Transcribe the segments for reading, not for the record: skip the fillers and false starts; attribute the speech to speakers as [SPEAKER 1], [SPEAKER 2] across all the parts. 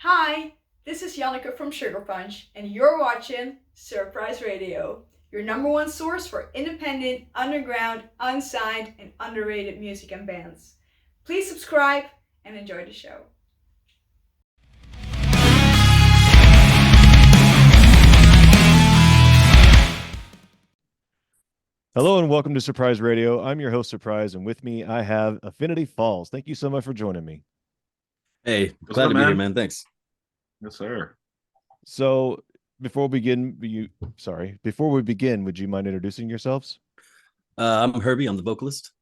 [SPEAKER 1] Hi, this is Janneke from Sugar Punch, and you're watching Surprise Radio, your number one source for independent, underground, unsigned, and underrated music and bands. Please subscribe and enjoy the show.
[SPEAKER 2] Hello and welcome to Surprise Radio. I'm your host, Surprise, and with me I have Affinity Falls. Thank you so much for joining me.
[SPEAKER 3] Hey,
[SPEAKER 4] What's
[SPEAKER 3] glad
[SPEAKER 4] up,
[SPEAKER 3] to be here,
[SPEAKER 4] man?
[SPEAKER 3] man. Thanks.
[SPEAKER 4] Yes, sir.
[SPEAKER 2] So, before we begin, would you mind introducing yourselves?
[SPEAKER 3] I'm Herbie. I'm the vocalist.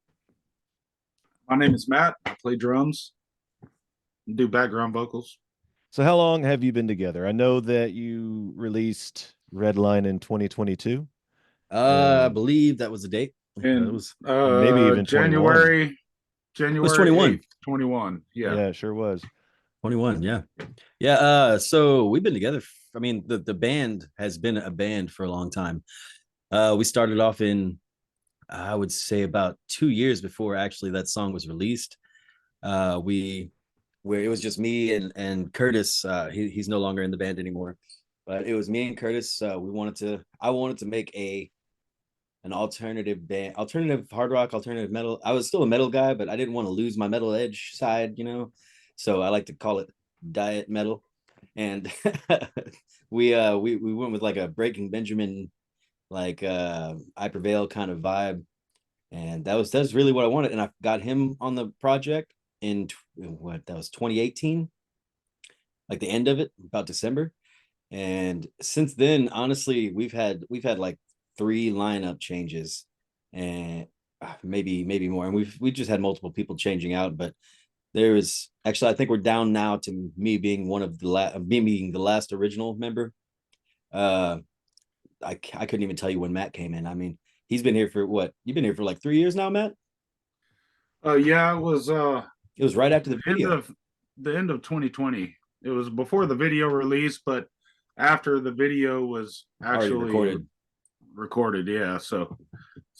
[SPEAKER 4] My name is Matt. I play drums, do background vocals.
[SPEAKER 2] So, how long have you been together? I know that you released Redline in 2022,
[SPEAKER 3] I
[SPEAKER 2] and
[SPEAKER 3] believe that was the date. That
[SPEAKER 4] In
[SPEAKER 3] was
[SPEAKER 2] maybe even 21.
[SPEAKER 4] January
[SPEAKER 3] it was 21.
[SPEAKER 4] 8th, 21. Yeah.
[SPEAKER 2] Yeah, it sure was.
[SPEAKER 3] 21, yeah. Yeah, so we've been together. I mean, the band has been a band for a long time. We started off in I would say about 2 years before actually that song was released. We where it was just me and Curtis. He's no longer in the band anymore, but it was me and Curtis. I wanted to make an alternative band, alternative hard rock, alternative metal. I was still a metal guy, but I didn't want to lose my metal edge side. So I like to call it diet metal. And we went with like a Breaking Benjamin, like I Prevail kind of vibe, and that's really what I wanted. And I got him on the project in what that was 2018, like the end of it, about December. And since then, honestly, we've had like three lineup changes, and maybe more. And we just had multiple people changing out, but there is actually I think we're down now to me being one of me being the last original member. Uh, I couldn't even tell you when Matt came in. I mean, he's been here for what? You've been here for like 3 years now, Matt.
[SPEAKER 4] Yeah, it was
[SPEAKER 3] It was right after
[SPEAKER 4] the
[SPEAKER 3] the
[SPEAKER 4] end
[SPEAKER 3] video.
[SPEAKER 4] of 2020. It was before the video release, but after the video was
[SPEAKER 3] Already
[SPEAKER 4] actually
[SPEAKER 3] recorded.
[SPEAKER 4] recorded. Yeah. So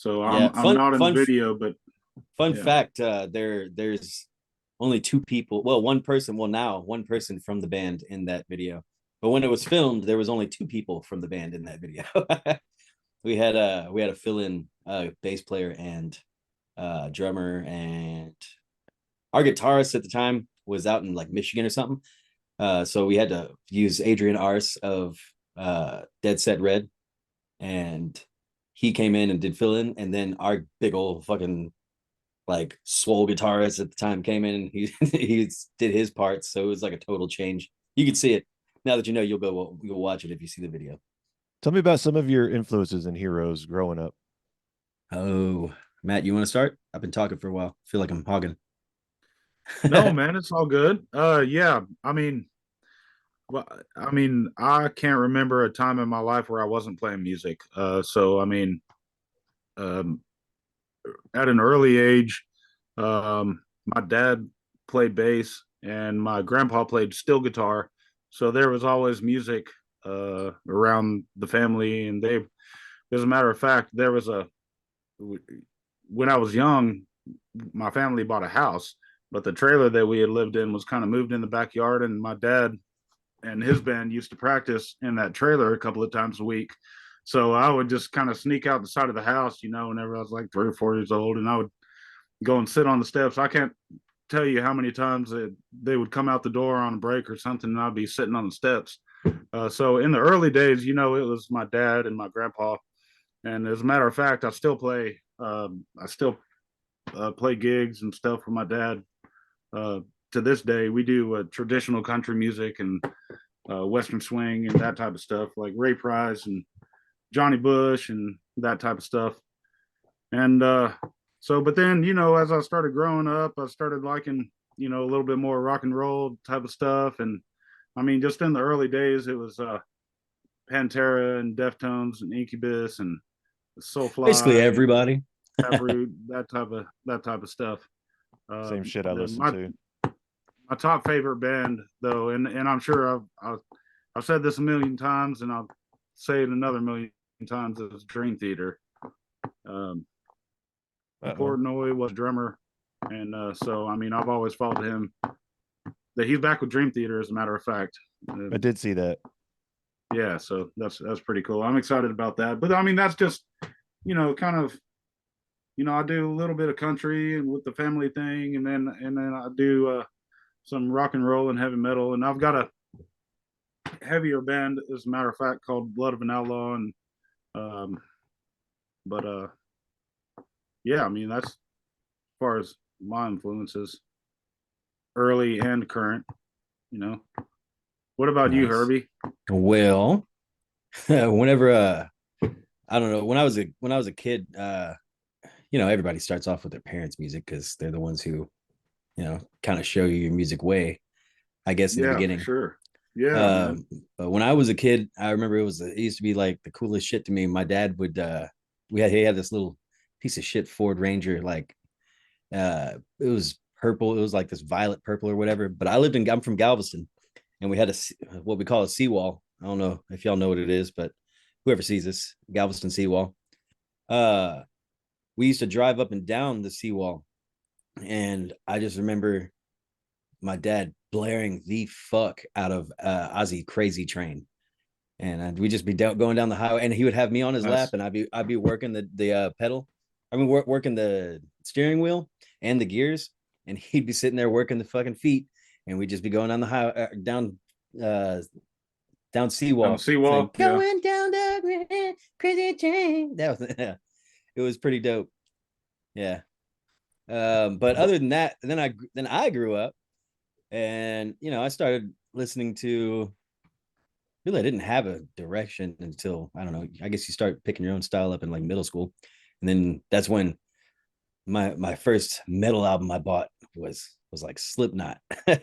[SPEAKER 3] Yeah,
[SPEAKER 4] I'm not in the video, but
[SPEAKER 3] fun
[SPEAKER 4] yeah.
[SPEAKER 3] fact. There's only two people. Well, one person. Well, now one person from the band in that video. But when it was filmed, there was only two people from the band in that video. We had a fill-in bass player and drummer, and our guitarist at the time was out in like Michigan or something. So we had to use Adrian Ars of Dead Set Red, and he came in and did fill in, and then our big old fucking like swole guitarist at the time came in and he he did his parts. So it was like a total change. You can see it now that you know. You'll watch it if you see the video.
[SPEAKER 2] Tell me about some of your influences and heroes growing up.
[SPEAKER 3] Oh, Matt, you want to start? I've been talking for a while. I feel like I'm hogging.
[SPEAKER 4] No, man, it's all good. Yeah. Well, I can't remember a time in my life where I wasn't playing music. Um, at an early age, my dad played bass and my grandpa played steel guitar, so there was always music around the family. And they, as a matter of fact, there was a when I was young, my family bought a house, but the trailer that we had lived in was kind of moved in the backyard, and my dad and his band used to practice in that trailer a couple of times a week. So I would just kind of sneak out the side of the house, whenever I was like 3 or 4 years old, and I would go and sit on the steps. I can't tell you how many times they would come out the door on a break or something, and I'd be sitting on the steps. So in the early days, it was my dad and my grandpa. And as a matter of fact, I still play. I still play gigs and stuff for my dad. Uh, to this day, we do traditional country music and Western swing and that type of stuff, like Ray Price and Johnny Bush and that type of stuff. And but then, as I started growing up, I started liking, a little bit more rock and roll type of stuff. And I mean, just in the early days, it was Pantera and Deftones and Incubus and
[SPEAKER 3] Basically
[SPEAKER 4] Soulfly and
[SPEAKER 3] everybody.
[SPEAKER 4] Taproot, that type of stuff.
[SPEAKER 2] Same shit I
[SPEAKER 4] The,
[SPEAKER 2] listen
[SPEAKER 4] my
[SPEAKER 2] to.
[SPEAKER 4] my top favorite band, though, and I'm sure I've said this a million times, and I'll say it another million times, is Dream Theater. Um,
[SPEAKER 2] Uh-oh.
[SPEAKER 4] Portnoy was drummer, and so I mean I've always followed him he's back with Dream Theater, as a matter of fact.
[SPEAKER 2] I did see that.
[SPEAKER 4] Yeah, so that's pretty cool. I'm excited about that. But I mean, that's just, kind of, I do a little bit of country and with the family thing, and then I do some rock and roll and heavy metal, and I've got a heavier band, as a matter of fact, called Blood of an Outlaw, and um, but yeah, I mean, that's as far as my influences, early and current. You know, what about you,
[SPEAKER 3] Nice.
[SPEAKER 4] Herbie?
[SPEAKER 3] Well, whenever I don't know, when I was a kid, everybody starts off with their parents' music because they're the ones who, kind of show you your music way, I guess, in the
[SPEAKER 4] Yeah, for
[SPEAKER 3] beginning.
[SPEAKER 4] sure. Yeah, man.
[SPEAKER 3] But when I was a kid, I remember it used to be like the coolest shit to me. My dad would he had this little piece of shit Ford Ranger, like it was purple, it was like this violet purple or whatever. But I'm from Galveston, and we had what we call a seawall. I don't know if y'all know what it is, but whoever sees this, Galveston seawall. Uh we used to drive up and down the seawall, and I just remember my dad blaring the fuck out of Ozzy Crazy Train, and we'd just be going down the highway, and he would have me on his lap, and I'd be working the pedal, working the steering wheel and the gears, and he'd be sitting there working the fucking feet, and we'd just be going down the highway, down seawall,
[SPEAKER 4] On seawall,
[SPEAKER 3] going down the crazy train. That was it was pretty dope. Yeah. But other than that, then I grew up, and I started listening to. Really, I didn't have a direction until, I don't know, I guess you start picking your own style up in like middle school, and then that's when my first metal album I bought was like Slipknot. I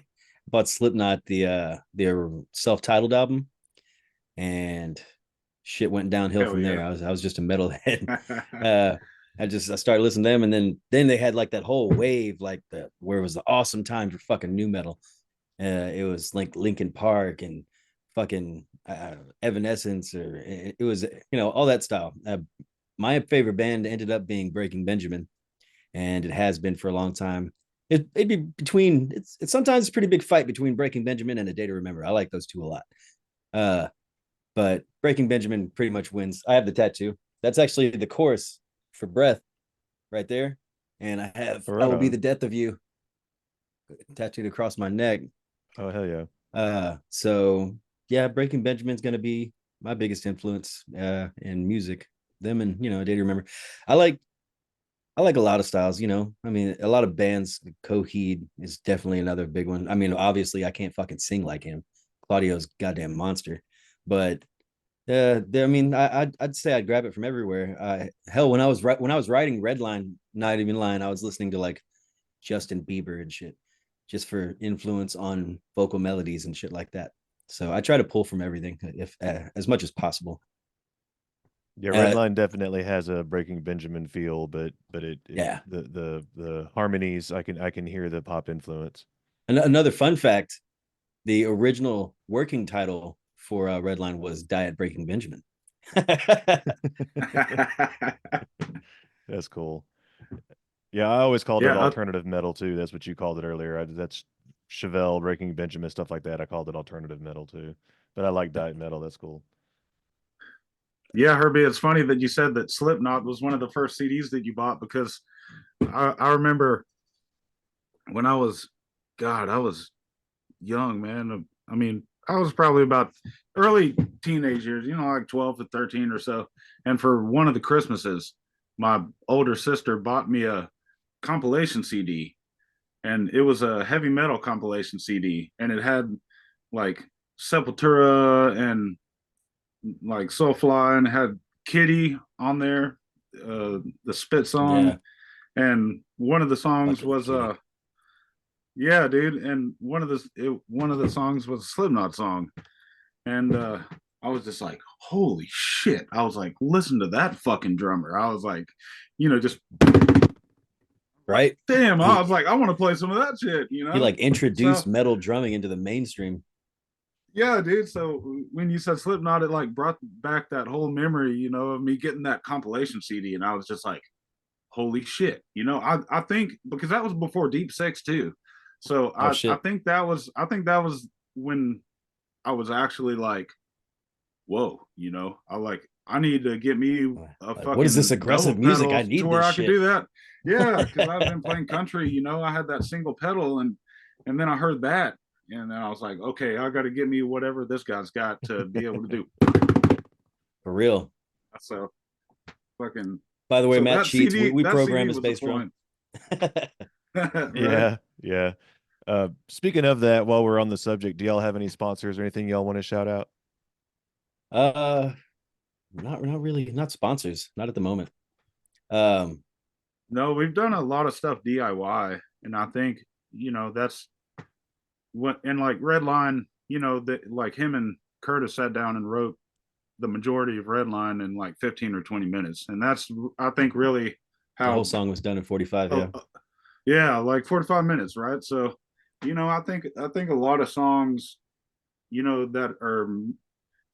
[SPEAKER 3] bought Slipknot, their self-titled album, and shit went downhill
[SPEAKER 4] Hell
[SPEAKER 3] from there.
[SPEAKER 4] yeah.
[SPEAKER 3] I was just a metalhead. I started listening to them, and then they had like that whole wave, like where it was the awesome time for fucking new metal. It was like Linkin Park and fucking Evanescence, or it was all that style. My favorite band ended up being Breaking Benjamin, and it has been for a long time. It'd be between it's sometimes a pretty big fight between Breaking Benjamin and A Day to Remember. I like those two a lot. But Breaking Benjamin pretty much wins. I have the tattoo. That's actually the chorus for Breath right there. And I have
[SPEAKER 2] Right
[SPEAKER 3] I Will Be
[SPEAKER 2] on.
[SPEAKER 3] the Death of You tattooed across my neck.
[SPEAKER 2] Oh hell yeah.
[SPEAKER 3] So yeah, Breaking Benjamin's gonna be my biggest influence in music. Them and A Day to Remember. I like a lot of styles, I mean, a lot of bands. Coheed is definitely another big one. I mean, obviously I can't fucking sing like him. Claudio's goddamn monster. But I mean, I'd say I'd grab it from everywhere. Hell, when I was writing Redline, not even lying, I was listening to like Justin Bieber and shit, just for influence on vocal melodies and shit like that. So I try to pull from everything, if as much as possible.
[SPEAKER 2] Yeah, Redline definitely has a Breaking Benjamin feel, but
[SPEAKER 3] Yeah.
[SPEAKER 2] The harmonies, I can hear the pop influence.
[SPEAKER 3] Another fun fact: the original working title for Redline was Diet Breaking Benjamin.
[SPEAKER 2] That's cool. Yeah, I always called it
[SPEAKER 4] Yeah,
[SPEAKER 2] alternative metal too. That's what you called it earlier. That's Chevelle, Breaking Benjamin, stuff like that. I called it alternative metal too. But I like diet metal. That's cool.
[SPEAKER 4] yeah, Herbie. It's funny that you said that Slipknot was one of the first CDs that you bought, because I remember when I was, God, I was young, man. I mean, I was probably about early teenage years, like 12 to 13 or so. And for one of the Christmases, my older sister bought me a compilation CD, and it was a heavy metal compilation CD, and it had like Sepultura and like Soulfly, and it had Kitty on there, the Spit song,
[SPEAKER 3] Yeah,
[SPEAKER 4] and one of the songs
[SPEAKER 3] fucking
[SPEAKER 4] was
[SPEAKER 3] Kitty.
[SPEAKER 4] yeah, dude, and one of the songs was a Slipknot song, and I was just like, holy shit! I was like, listen to that fucking drummer. I was like, just
[SPEAKER 3] Right?
[SPEAKER 4] damn. I was
[SPEAKER 3] He
[SPEAKER 4] like, I want to play some of that shit.
[SPEAKER 3] he like introduced
[SPEAKER 4] So
[SPEAKER 3] metal drumming into the mainstream.
[SPEAKER 4] yeah, dude. So when you said Slipknot, it like brought back that whole memory, of me getting that compilation CD, and I was just like, holy shit. I think because that was before Deep Six too. So
[SPEAKER 3] Oh
[SPEAKER 4] I
[SPEAKER 3] shit.
[SPEAKER 4] think that was when I was actually like, whoa, I need to get me a
[SPEAKER 3] Like, what is this
[SPEAKER 4] fucking double
[SPEAKER 3] aggressive music? I
[SPEAKER 4] pedal to
[SPEAKER 3] need
[SPEAKER 4] where
[SPEAKER 3] this
[SPEAKER 4] I could
[SPEAKER 3] shit.
[SPEAKER 4] do that. Yeah, because I've been playing country, I had that single pedal, and then I heard that, and then I was like, okay, I got to get me whatever this guy's got to be able to do.
[SPEAKER 3] For real.
[SPEAKER 4] So fucking
[SPEAKER 3] By the way,
[SPEAKER 4] so
[SPEAKER 3] Matt
[SPEAKER 4] that
[SPEAKER 3] cheats.
[SPEAKER 4] CD
[SPEAKER 3] We
[SPEAKER 4] that
[SPEAKER 3] program
[SPEAKER 4] CD
[SPEAKER 3] his
[SPEAKER 4] was a
[SPEAKER 3] bass drum.
[SPEAKER 4] point. Right?
[SPEAKER 2] Yeah, yeah. Speaking of that, while we're on the subject, do y'all have any sponsors or anything y'all want to shout out?
[SPEAKER 3] uh not really, not sponsors, not at the moment. Um
[SPEAKER 4] No, we've done a lot of stuff DIY, and I think that's what. And like Redline, that like him and Curtis sat down and wrote the majority of Redline in like 15 or 20 minutes, and that's I think really
[SPEAKER 3] the whole
[SPEAKER 4] how.
[SPEAKER 3] song was done in 45, yeah.
[SPEAKER 4] Yeah, like 45 minutes, right? So, I think a lot of songs, that are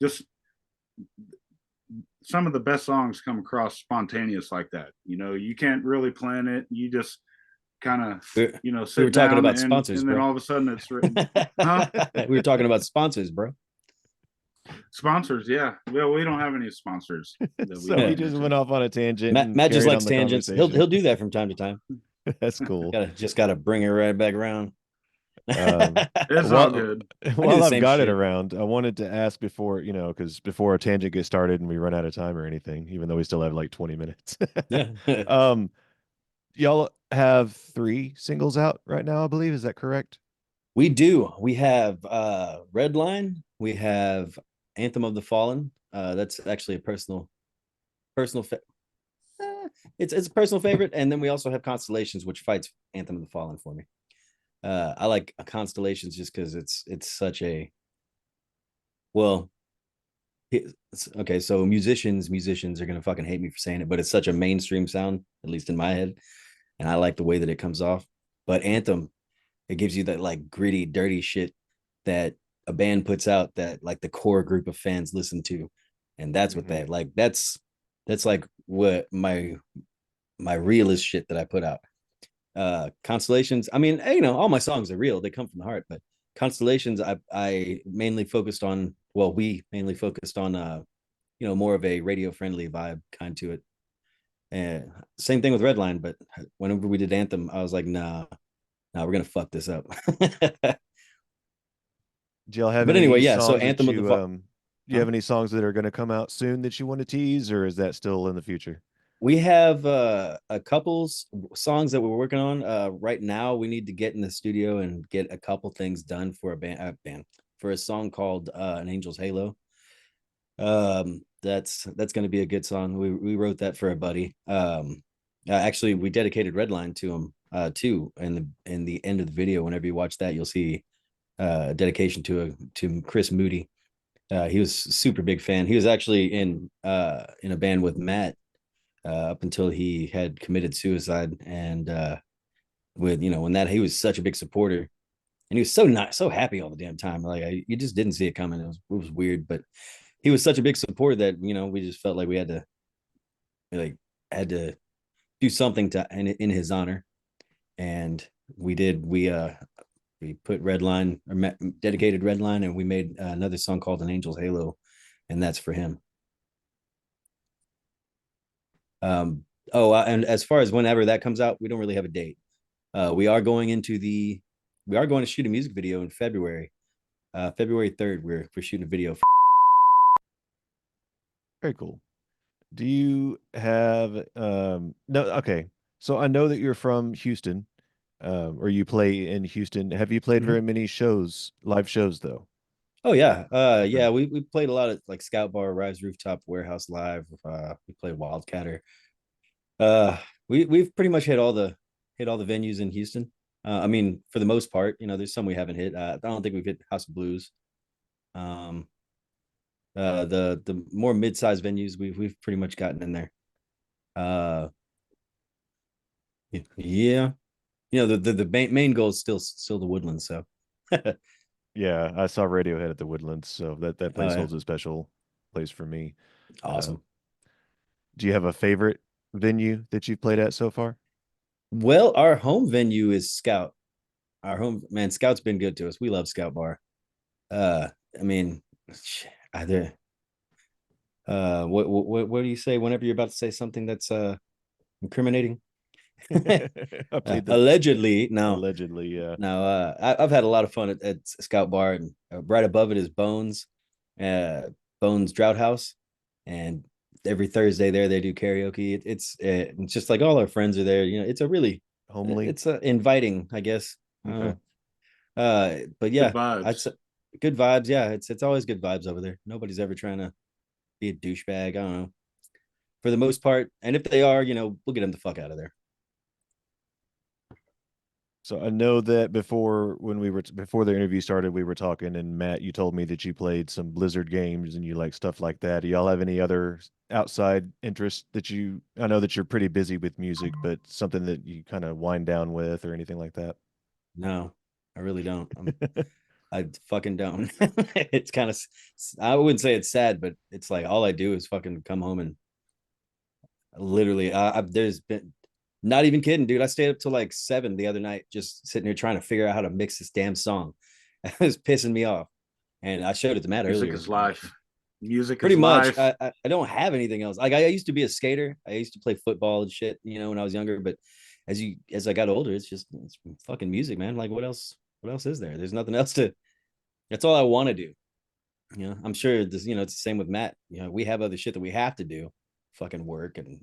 [SPEAKER 4] just some of the best songs come across spontaneous like that. You can't really plan it. You just kind of,
[SPEAKER 3] we, we were
[SPEAKER 4] sit
[SPEAKER 3] talking
[SPEAKER 4] down
[SPEAKER 3] about
[SPEAKER 4] and
[SPEAKER 3] sponsors,
[SPEAKER 4] then
[SPEAKER 3] bro.
[SPEAKER 4] all of a sudden it's written. Huh?
[SPEAKER 3] We were talking about sponsors, bro.
[SPEAKER 4] Sponsors, yeah. Well, we don't have any sponsors that we
[SPEAKER 2] So we
[SPEAKER 4] didn't
[SPEAKER 2] just
[SPEAKER 4] mention.
[SPEAKER 2] went off on a tangent and
[SPEAKER 3] Matt just
[SPEAKER 2] carried on
[SPEAKER 3] likes
[SPEAKER 2] the
[SPEAKER 3] tangents. He'll
[SPEAKER 2] conversation.
[SPEAKER 3] do that from time to time.
[SPEAKER 2] That's cool.
[SPEAKER 3] Gotta bring it right back around.
[SPEAKER 4] It's all
[SPEAKER 2] While
[SPEAKER 4] good.
[SPEAKER 3] I do
[SPEAKER 2] while
[SPEAKER 3] the
[SPEAKER 2] I've
[SPEAKER 3] same
[SPEAKER 2] got it
[SPEAKER 3] shit.
[SPEAKER 2] around, I wanted to ask before, because before our tangent gets started and we run out of time or anything, even though we still have like 20 minutes.
[SPEAKER 3] Yeah.
[SPEAKER 2] Um, y'all have 3 singles out right now, I believe. Is that correct?
[SPEAKER 3] We do. We have Redline. We have Anthem of the Fallen. That's actually a personal it's a personal favorite. And then we also have Constellations, which fights Anthem of the Fallen for me. I like Constellations just because it's such a well. Okay, so musicians are gonna fucking hate me for saying it, but it's such a mainstream sound, at least in my head, and I like the way that it comes off. But Anthem, it gives you that like gritty, dirty shit that a band puts out that like the core group of fans listen to, and that's what
[SPEAKER 2] Mhm.
[SPEAKER 3] that's like what my realist shit that I put out. Constellations, I mean, all my songs are real, they come from the heart, but Constellations, I mainly focused on, well, we mainly focused on more of a radio friendly vibe kind to it. And same thing with Redline, but whenever we did Anthem, I was like, nah, we're gonna fuck this up.
[SPEAKER 2] Do y'all have
[SPEAKER 3] But
[SPEAKER 2] any
[SPEAKER 3] anyway, yeah, so
[SPEAKER 2] songs that
[SPEAKER 3] Anthem of the
[SPEAKER 2] do you have any songs that are going to come out soon that you want to tease, or is that still in the future?
[SPEAKER 3] we have a couple songs that we're working on right now. We need to get in the studio and get a couple things done for a band for a song called An Angel's Halo. That's going to be a good song. We wrote that for a buddy. Actually, we dedicated Redline to him too. In the end of the video, whenever you watch that, you'll see a dedication to Chris Moody. He was a super big fan. He was actually in a band with Matt up until he had committed suicide. And with when that he was such a big supporter, and he was so not so happy all the damn time. Like you just didn't see it coming. It was weird, but he was such a big supporter that we just felt like we had to do something to in his honor, and we did. We put Redline or dedicated Redline, and we made another song called An Angel's Halo, and that's for him. And as far as whenever that comes out, we don't really have a date. We are going to shoot a music video in February. February 3rd, we're shooting a video.
[SPEAKER 2] Very cool. Do you have no, okay. So I know that you're from Houston, or you play in Houston. Have you played
[SPEAKER 3] Mhm.
[SPEAKER 2] very many live shows though?
[SPEAKER 3] Oh yeah,
[SPEAKER 2] Okay.
[SPEAKER 3] yeah. We played a lot of like Scout Bar, Rise Rooftop, Warehouse Live. We played Wildcatter. Uh, we've pretty much hit all the venues in Houston. I mean, for the most part, there's some we haven't hit. I don't think we've hit House of Blues. Um, the more mid-sized venues we've pretty much gotten in there. Uh, yeah, the main goal is still the Woodlands. So, oh
[SPEAKER 2] Yeah, I saw Radiohead at the Woodlands, so that place
[SPEAKER 3] yeah,
[SPEAKER 2] holds a special place for me. Uh,
[SPEAKER 3] awesome.
[SPEAKER 2] do you have a favorite venue that you've played at so far?
[SPEAKER 3] Well, our home venue is Scout. our home man, Scout's been good to us. We love Scout Bar. I mean, either what do you say whenever you're about to say something that's incriminating?
[SPEAKER 2] I played the
[SPEAKER 3] Allegedly, no,
[SPEAKER 2] allegedly, yeah.
[SPEAKER 3] no. I've had a lot of fun at Scout Bar, and right above it is Bones, uh, Bones Drought House, and every Thursday there they do karaoke. It's just like all our friends are there. You know, it's a really
[SPEAKER 2] Homely.
[SPEAKER 3] it's inviting, I guess.
[SPEAKER 2] Okay.
[SPEAKER 3] But
[SPEAKER 4] Good
[SPEAKER 3] yeah, I'd
[SPEAKER 4] vibes.
[SPEAKER 3] say good vibes. Yeah, it's always good vibes over there. Nobody's ever trying to be a douchebag. I don't know, for the most part. And if they are, we'll get them the fuck out of there.
[SPEAKER 2] So I know that before the interview started, we were talking, and Matt, you told me that you played some Blizzard games and you like stuff like that. Do y'all have any other outside interests that I know that you're pretty busy with music, but something that you kind of wind down with or anything like that?
[SPEAKER 3] No, I really don't. I fucking don't. It's kind of, I wouldn't say it's sad, but it's like all I do is fucking come home and literally, there's been, not even kidding, dude. I stayed up till like 7 the other night, just sitting here trying to figure out how to mix this damn song. It was pissing me off, and I showed it to Matt
[SPEAKER 4] Music
[SPEAKER 3] earlier.
[SPEAKER 4] is life. Music
[SPEAKER 3] Pretty
[SPEAKER 4] is
[SPEAKER 3] much,
[SPEAKER 4] life.
[SPEAKER 3] I don't have anything else. Like I used to be a skater. I used to play football and shit, when I was younger. But as I got older, it's fucking music, man. Like what else? What else is there? There's nothing else to. That's all I want to do. I'm sure this. It's the same with Matt. We have other shit that we have to do, fucking work, and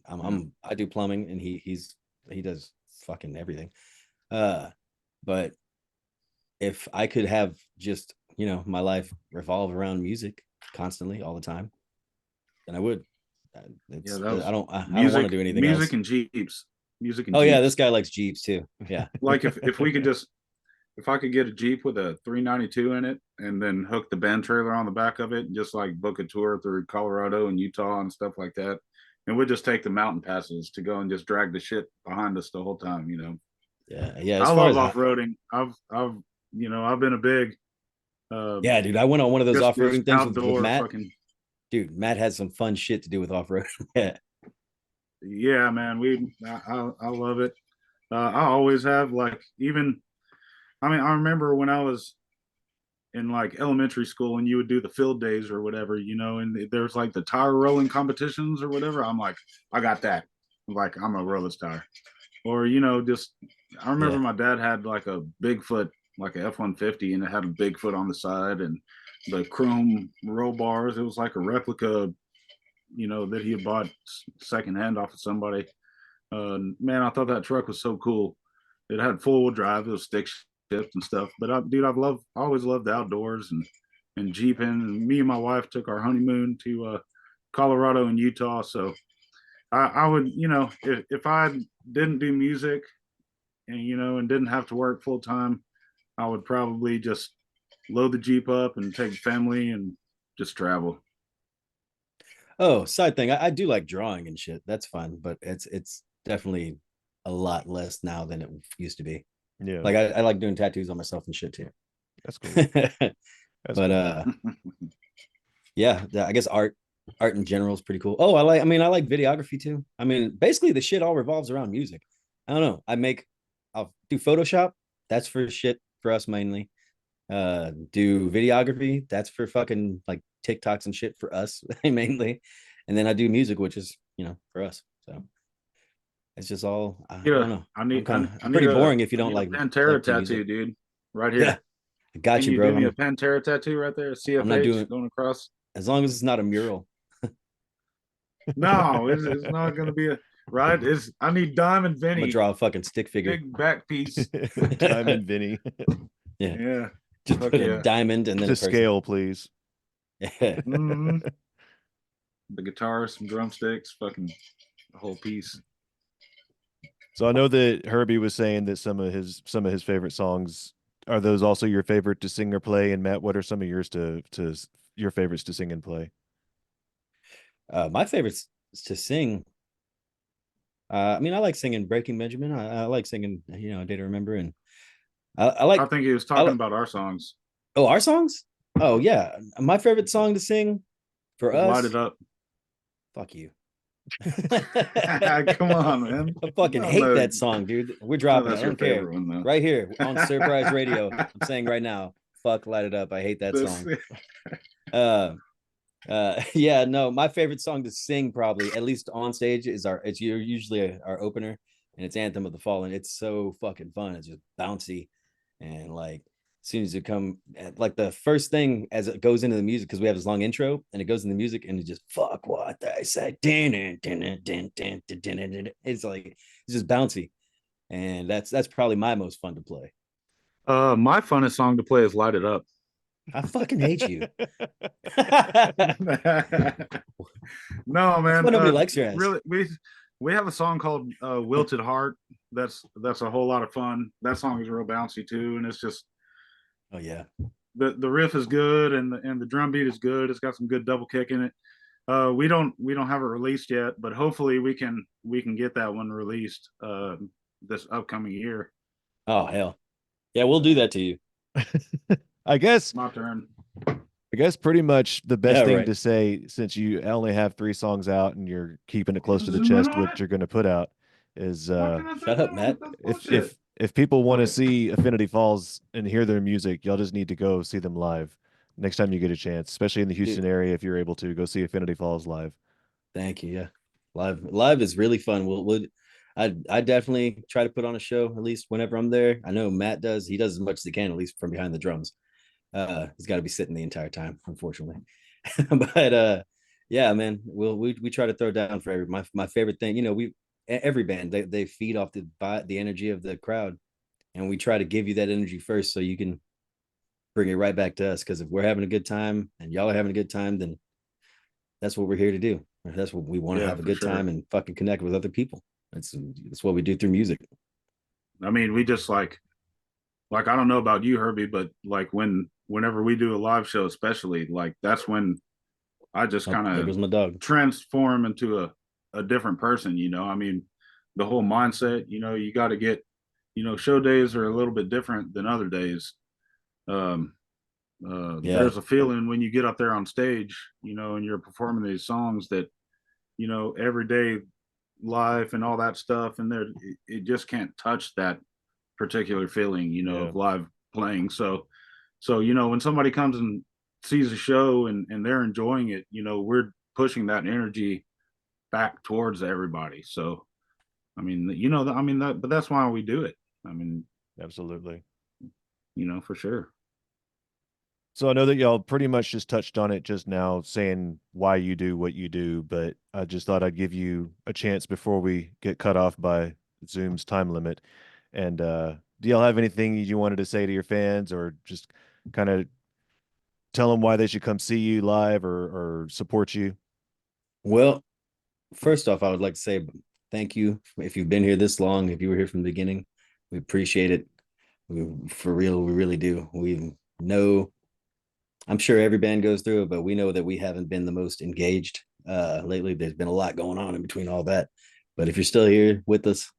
[SPEAKER 3] I do plumbing, and he does fucking everything. But if I could have just my life revolve around music constantly all the time, then I would.
[SPEAKER 4] Yeah, that was
[SPEAKER 3] I don't
[SPEAKER 4] music,
[SPEAKER 3] want to do anything
[SPEAKER 4] music
[SPEAKER 3] else.
[SPEAKER 4] and Jeeps. Music and
[SPEAKER 3] Oh yeah,
[SPEAKER 4] Jeeps.
[SPEAKER 3] this guy likes Jeeps too. Yeah.
[SPEAKER 4] Like if we could just if I could get a Jeep with a 392 in it and then hook the band trailer on the back of it and just like book a tour through Colorado and Utah and stuff like that. And we'd just take the mountain passes to go and just drag the shit behind us the whole time,
[SPEAKER 3] Yeah. As
[SPEAKER 4] I
[SPEAKER 3] far
[SPEAKER 4] love
[SPEAKER 3] as
[SPEAKER 4] off-roading. I've been a big
[SPEAKER 3] yeah, dude, I went on one of those
[SPEAKER 4] just
[SPEAKER 3] off-roading things with
[SPEAKER 4] outdoor
[SPEAKER 3] Matt.
[SPEAKER 4] fucking
[SPEAKER 3] Dude, Matt has some fun shit to do with off-roading. Yeah.
[SPEAKER 4] yeah, man. I love it. I always have like even I remember when I was in like elementary school and you would do the field days or whatever, and there's like the tire rolling competitions or whatever. I'm like, I got that. I'm like, I'm gonna roll this tire. Or, just I remember
[SPEAKER 3] Yeah.
[SPEAKER 4] my dad had like a Bigfoot, like a F-150, and it had a Bigfoot on the side and the chrome roll bars. It was like a replica, that he had bought secondhand off of somebody. Man, I thought that truck was so cool. It had full wheel drive, it was stick shift and stuff. But dude, I always loved the outdoors and jeeping. And me and my wife took our honeymoon to Colorado and Utah. So I would, if I didn't do music and didn't have to work full time, I would probably just load the Jeep up and take the family and just travel.
[SPEAKER 3] Oh, side thing, I do like drawing and shit. That's fun, but it's definitely a lot less now than it used to be.
[SPEAKER 2] Yeah,
[SPEAKER 3] Like I like doing tattoos on myself and shit too.
[SPEAKER 2] that's cool.
[SPEAKER 3] But
[SPEAKER 2] That's cool.
[SPEAKER 3] yeah, I guess art in general is pretty cool. Oh, I like videography too. I mean, basically the shit all revolves around music. I don't know. I'll do Photoshop. That's for shit for us mainly. Do videography. That's for fucking like TikToks and shit for us mainly. And then I do music, which is, for us. So it's just all, I don't know. I'm pretty boring if you don't like
[SPEAKER 4] Pantera
[SPEAKER 3] do
[SPEAKER 4] tattoo,
[SPEAKER 3] music.
[SPEAKER 4] dude. Right
[SPEAKER 3] Yeah,
[SPEAKER 4] here.
[SPEAKER 3] I got
[SPEAKER 4] Can
[SPEAKER 3] you,
[SPEAKER 4] you
[SPEAKER 3] bro.
[SPEAKER 4] do me a Pantera tattoo right there?
[SPEAKER 3] I'm not doing
[SPEAKER 4] CFH going across.
[SPEAKER 3] as long as it's not a mural.
[SPEAKER 4] No, it's not going to be a right. I need Diamond
[SPEAKER 3] I'm gonna
[SPEAKER 4] Vinny,
[SPEAKER 3] draw a fucking stick figure.
[SPEAKER 4] big back piece.
[SPEAKER 2] Diamond Vinny.
[SPEAKER 3] Yeah.
[SPEAKER 4] Yeah,
[SPEAKER 3] Just
[SPEAKER 4] fuck
[SPEAKER 3] put
[SPEAKER 4] yeah.
[SPEAKER 3] a diamond and then
[SPEAKER 2] To
[SPEAKER 3] a person.
[SPEAKER 2] scale, please.
[SPEAKER 4] Mhm. The guitar, some drumsticks, fucking the whole piece.
[SPEAKER 2] So I know that Herbie was saying that some of his favorite songs are those also your favorite to sing or play. And Matt, what are some of yours to your favorites to sing and play?
[SPEAKER 3] My favorites to sing. I mean, I like singing "Breaking Benjamin." I like singing, "A Day to Remember," and I
[SPEAKER 4] I
[SPEAKER 3] like.
[SPEAKER 4] think he was talking about our songs.
[SPEAKER 3] Oh, our songs. Oh yeah, my favorite song to sing for
[SPEAKER 4] Light
[SPEAKER 3] us.
[SPEAKER 4] it up.
[SPEAKER 3] Fuck you.
[SPEAKER 4] Come on, man.
[SPEAKER 3] I fucking
[SPEAKER 4] No,
[SPEAKER 3] hate
[SPEAKER 4] no.
[SPEAKER 3] that song, dude. We're
[SPEAKER 4] No,
[SPEAKER 3] dropping it.
[SPEAKER 4] that's
[SPEAKER 3] I
[SPEAKER 4] your
[SPEAKER 3] don't care.
[SPEAKER 4] favorite one, though.
[SPEAKER 3] Right here on Surprise Radio. I'm saying right now, fuck Light It Up. I hate that
[SPEAKER 4] This-
[SPEAKER 3] song. Yeah, no, my favorite song to sing probably, at least on stage, is it's usually our opener, and it's Anthem of the Fallen. It's so fucking fun. It's just bouncy, and like as soon as you come like the first thing as it goes into the music, because we have this long intro and it goes in the music and it just fuck what they say. It's like it's just bouncy, and that's probably my most fun to play.
[SPEAKER 4] my funnest song to play is "Light It Up."
[SPEAKER 3] I fucking hate you.
[SPEAKER 4] No, man.
[SPEAKER 3] Why nobody likes your ass.
[SPEAKER 4] Really, we have a song called "Wilted Heart." That's a whole lot of fun. That song is real bouncy too, and it's just
[SPEAKER 3] Oh yeah.
[SPEAKER 4] the riff is good and the drum beat is good. It's got some good double kick in it. We don't have it released yet, but hopefully we can get that one released this upcoming year.
[SPEAKER 3] Oh hell. Yeah, we'll do that to you.
[SPEAKER 2] I guess
[SPEAKER 4] My turn.
[SPEAKER 2] I guess pretty much the best
[SPEAKER 3] Yeah,
[SPEAKER 2] thing
[SPEAKER 3] right.
[SPEAKER 2] to say, since you only have 3 songs out and you're keeping it close to the chest, what you're going to put out is
[SPEAKER 3] Shut up, Matt.
[SPEAKER 2] if people want to
[SPEAKER 4] Okay.
[SPEAKER 2] see Affinity Falls and hear their music, y'all just need to go see them live next time you get a chance, especially in the Houston area. If you're able to go see Affinity Falls live.
[SPEAKER 3] Thank you. Yeah. Live is really fun. I definitely try to put on a show at least whenever I'm there. I know Matt does. He does as much as he can, at least from behind the drums. He's got to be sitting the entire time, unfortunately. But yeah, man, we try to throw down for my favorite thing. You know, every band they feed off the energy of the crowd, and we try to give you that energy first so you can bring it right back to us. Because if we're having a good time and y'all are having a good time, then that's what we're here to do. That's what we want to
[SPEAKER 4] Yeah,
[SPEAKER 3] have a
[SPEAKER 4] for
[SPEAKER 3] good
[SPEAKER 4] sure.
[SPEAKER 3] time and fucking connect with other people. That's what we do through music.
[SPEAKER 4] I mean, we just like I don't know about you, Herbie, but like whenever we do a live show, especially like that's when I just
[SPEAKER 3] Oh,
[SPEAKER 4] kind
[SPEAKER 3] there
[SPEAKER 4] of
[SPEAKER 3] goes my dog.
[SPEAKER 4] transform into a different person. I mean, the whole mindset. You got to get. Show days are a little bit different than other days. Um,
[SPEAKER 3] Yeah.
[SPEAKER 4] there's a feeling when you get up there on stage, and you're performing these songs that, everyday life and all that stuff, and it just can't touch that particular feeling,
[SPEAKER 2] Yeah.
[SPEAKER 4] of live playing. So, when somebody comes and sees a show and they're enjoying it, we're pushing that energy back towards everybody. So, I mean, but that's why we do it. I mean,
[SPEAKER 2] Absolutely.
[SPEAKER 4] for sure.
[SPEAKER 2] So I know that y'all pretty much just touched on it just now, saying why you do what you do, but I just thought I'd give you a chance before we get cut off by Zoom's time limit. And do y'all have anything you wanted to say to your fans, or just kind of tell them why they should come see you live or support you?
[SPEAKER 3] Well, first off, I would like to say thank you if you've been here this long. If you were here from the beginning, we appreciate it. For real, we really do. We know, I'm sure every band goes through it, but we know that we haven't been the most engaged lately. There's been a lot going on in between all that. But if you're still here with us,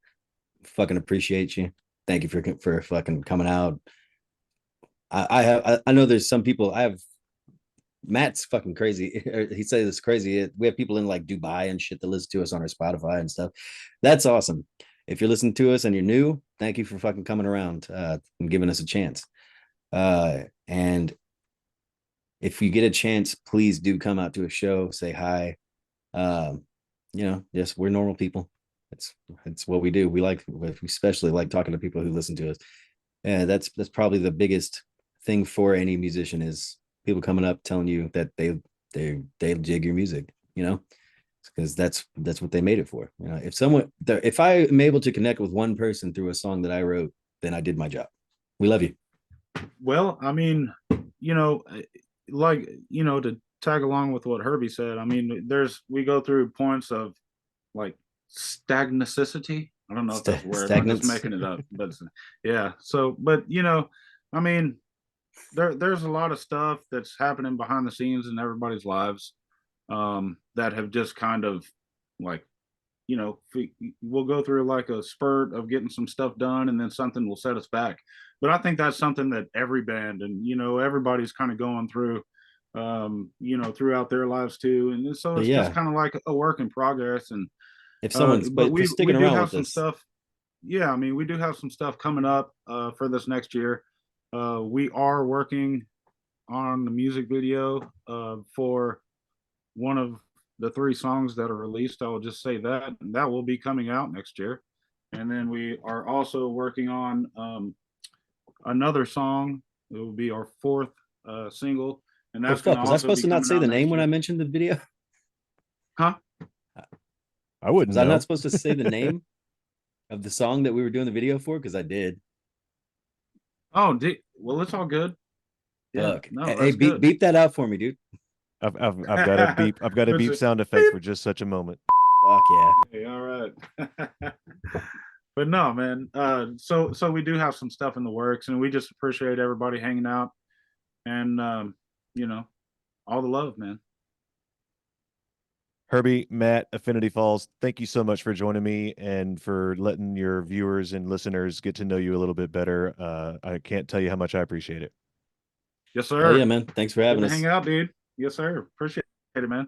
[SPEAKER 3] fucking appreciate you. Thank you for fucking coming out. I know there's some people. I have Matt's fucking crazy. He says it's crazy. We have people in like Dubai and shit that listen to us on our Spotify and stuff. That's awesome. If you're listening to us and you're new, thank you for fucking coming around and giving us a chance. And if you get a chance, please do come out to a show, say hi. Yes, we're normal people. It's what we do. We especially like talking to people who listen to us. And that's probably the biggest thing for any musician is people coming up telling you that they dig your music, because that's what they made it for. If I am able to connect with one person through a song that I wrote, then I did my job. We love you.
[SPEAKER 4] Well, I mean, to tag along with what Herbie said, I mean, we go through points of like stagnicity. I don't know if that's a word. I'm just making it up, but yeah. So, but I mean, there's a lot of stuff that's happening behind the scenes in everybody's lives that have just kind of like, we'll go through like a spurt of getting some stuff done, and then something will set us back. But I think that's something that every band and everybody's kind of going through throughout their lives too. And so
[SPEAKER 3] But
[SPEAKER 4] it's
[SPEAKER 3] yeah,
[SPEAKER 4] just kind of like a work in progress. And
[SPEAKER 3] if someone's
[SPEAKER 4] but
[SPEAKER 3] for
[SPEAKER 4] we
[SPEAKER 3] sticking
[SPEAKER 4] do
[SPEAKER 3] around
[SPEAKER 4] have
[SPEAKER 3] with
[SPEAKER 4] some
[SPEAKER 3] this,
[SPEAKER 4] stuff. Yeah, I mean, we do have some stuff coming up for this next year. We are working on the music video for one of the 3 songs that are released. I will just say that, and that will be coming out next year. And then we are also working on another song. It will be our 4th single, and
[SPEAKER 3] oh
[SPEAKER 4] that's going
[SPEAKER 3] fuck,
[SPEAKER 4] to
[SPEAKER 3] was I
[SPEAKER 4] also
[SPEAKER 3] supposed
[SPEAKER 4] be
[SPEAKER 3] to not
[SPEAKER 4] coming
[SPEAKER 3] say
[SPEAKER 4] out
[SPEAKER 3] the name
[SPEAKER 4] next
[SPEAKER 3] when I
[SPEAKER 4] year.
[SPEAKER 3] mentioned the video?
[SPEAKER 4] Huh?
[SPEAKER 2] I wouldn't
[SPEAKER 3] Was I
[SPEAKER 2] know.
[SPEAKER 3] not supposed to say the name of the song that we were doing the video for? Because I did.
[SPEAKER 4] Oh, well, it's all good. Yeah,
[SPEAKER 3] Fuck.
[SPEAKER 4] no,
[SPEAKER 3] Hey,
[SPEAKER 4] that's
[SPEAKER 3] beep
[SPEAKER 4] good.
[SPEAKER 3] beep that out for me, dude.
[SPEAKER 2] I've got a beep. I've got a
[SPEAKER 4] Which
[SPEAKER 2] beep
[SPEAKER 4] is
[SPEAKER 2] sound effect
[SPEAKER 4] beep.
[SPEAKER 2] for just such a moment.
[SPEAKER 3] Fuck yeah.
[SPEAKER 4] Hey, all right. But no, man. So we do have some stuff in the works, and we just appreciate everybody hanging out, and you know, all the love, man.
[SPEAKER 2] Herbie, Matt, Affinity Falls, thank you so much for joining me and for letting your viewers and listeners get to know you a little bit better. I can't tell you how much I appreciate it.
[SPEAKER 4] Yes,
[SPEAKER 3] Oh yeah,
[SPEAKER 4] sir.
[SPEAKER 3] man. Thanks for
[SPEAKER 4] Good
[SPEAKER 3] having
[SPEAKER 4] to
[SPEAKER 3] us.
[SPEAKER 4] hang out, dude. Yes, sir. Appreciate it, man.